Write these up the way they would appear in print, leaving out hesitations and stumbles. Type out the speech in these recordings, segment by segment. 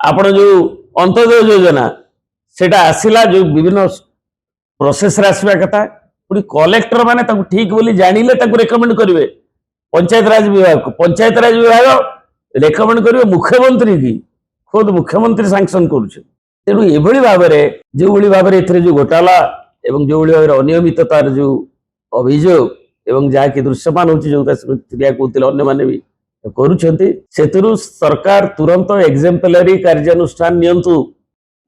आपण जो अंत्योदय योजना सेटा आसिला जो विभिन्न प्रोसेस रे आसवा कथा पुणी कलेक्टर माने ताकू ठीक बोली जानिले ताकू रेकमेंड करिवे पंचायत राज विभाग को पंचायत राज विभाग रेकमेंड करिवे मुख्यमंत्री की खुद मुख्यमंत्री सैंक्शन करूछ तेणु एभली भाव जो भली भाव जो घोटाला एवं जो भाव अनियमिततार जो अभियोग एवं जहाँ कि दृश्यमान होची जो कहते अन्य माने भी करूछंती सेतुरु सरकार तुरंत एग्जाम्पलरी कार्यानुष्ठान नियंतु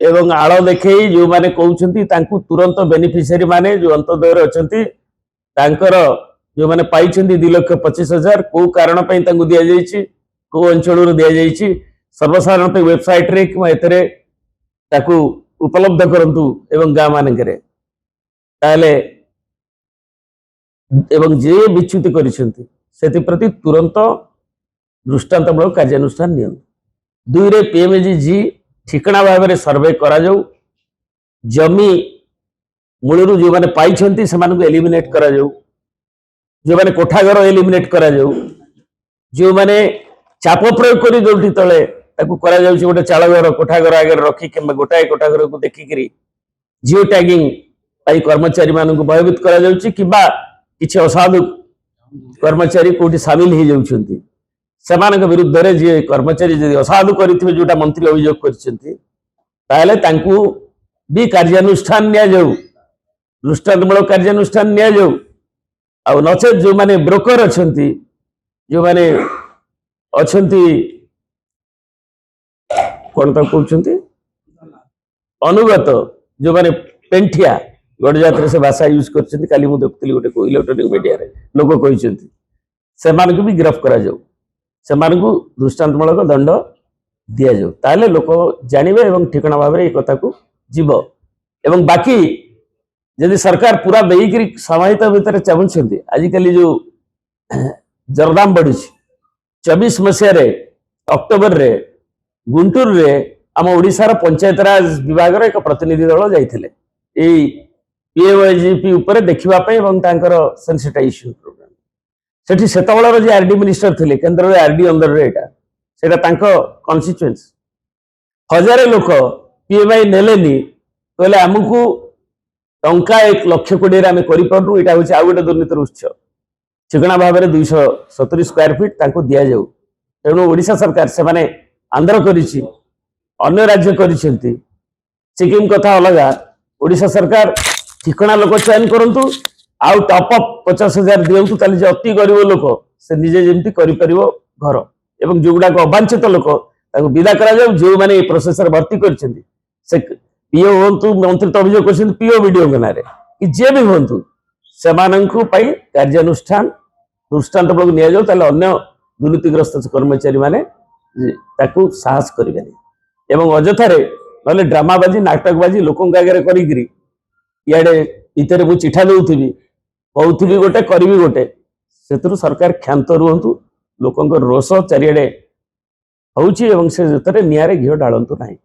एवं आड़ देखई जो माने कहउछंती तांकु तुरंत बेनिफिशियरी माने जो अंतोदय अछंती तांकर जो माने पाइछंती 2,25,000 को कारण पई तांकु दिया जाईची को अंचल दिया जाईची सर्वसाधारण पे वेबसाइट रे कि एतरे ताकू उपलब्ध करंतु एवं गाँ मानकरे ताले एवं जे विच्युति करिसेंती सेति प्रति तुरंत दृष्टांतमूलक कार्यानुष्ठान नियंतु 2 रे पीएमजी ठिकणा भाव में सर्वे करा जाऊ जमी मूलरू जो माने पाइछंती सेमानकु एलिमिनेट करा जाऊ जो माने कोठाघर एलिमिनेट करा जाऊ जो माने चाप प्रयोग करी जोटी तले ताकू करा जाऊ गोटे चालघर कोठाघर आगे रखी कि गोटाए कोठाघर को देखिकी जिओ टैगिंग पाई कर्मचारी मानकु भयभीत करा जाउची किबा किछि असाधु कर्मचारी कोठी शामिल हो जाउछंती सेमानक विरुद्ध रे जे कर्मचारी यदि असाधु करिथिबे जोटा मंत्री अभियोग करछंती ताले तांकु भी कार्यानुष्ठान निया जाऊ दृष्टांतमूलक कार्यानुष्ठान निया जाऊ आ नचेत जो माने ब्रोकर अछंती जो माने अछंती कोन त कहउछंती अनुगत जो माने पेंठिया गडजात्रे से भाषा यूज करछंती काली मु देखतली गोटे को इलेक्ट्रॉनिक मीडिया रे लोक कहिसंती सेमानकु भी गिरफ्त करा जाऊ सेमानकु दृष्टांतमूलक दंड दिया जाऊ ताले लोक जानिबे एवं ठिकणा भाव रे ए कथा को जीव एवं बाकी यदि सरकार पूरा देईकरी समाहित भितर चाहछंती आजिकली जो जरदाम बढ़ी 24 मसीह रे अक्टोबर रे गुंटूर रे आम ओडिशार पंचायत राज विभाग रे एक प्रतिनिधि दल जाइथिले एई पीएमजीपी ऊपर देखिबा पई एवं तांकर सेंसिटाइजेशन प्रोग्राम सेठी सेतबळर जे आरडी मिनिस्टर थिले केंद्र रे आरडी अंदर रे एटा सेटा तांको कॉन्स्टिट्यूएंसी हजारे लोक पीएमआई नेलेनी कहले हमकु टंका 1 लाख कोटी रे आमे करि परनु एटा होछि आ गोटे दुर्नीतिर उत्स ठिकणा भाव में 270 स्क्वायर फीट तांको दिया जाऊ तेणु ओडिशा सरकार से माने आंध्र करिछि अन्य राज्य करिसेंती सिक्किम कथा अलगा ओडिशा सरकार ठिकणा लोक चयन करंतु आउ टॉप अप 50,000 दियंतु ताले जे अति गरीब लोक से निजे जेमती करि परिबो घर एवं जोगुडा को अवांछित लोक ताको विदा करा जाऊ जो माने प्रोसेसर भर्ती करछंती से पीओ होंतु मंत्री तो अभियोग करछंती पीओ वीडियो गनारे कि जे भी होंतु सेमानंकु पई कार्यानुष्ठान दृष्टांतमूलक निया जाऊ ताले अन्य दुर्नीतिग्रस्त कर्मचारी माने ताकू साहस करिबेनी एवं अजथारे नले ड्रामाबाजी नाटकबाजी लोकंक आगे करी इे इतर मु चिठा दौथि कहूथि गोटे करी गोटे से सरकार क्षांत रुहतु लोकंक रोष चारिड़े होउछि एवं से निआरे घिओ डालंतु नाही।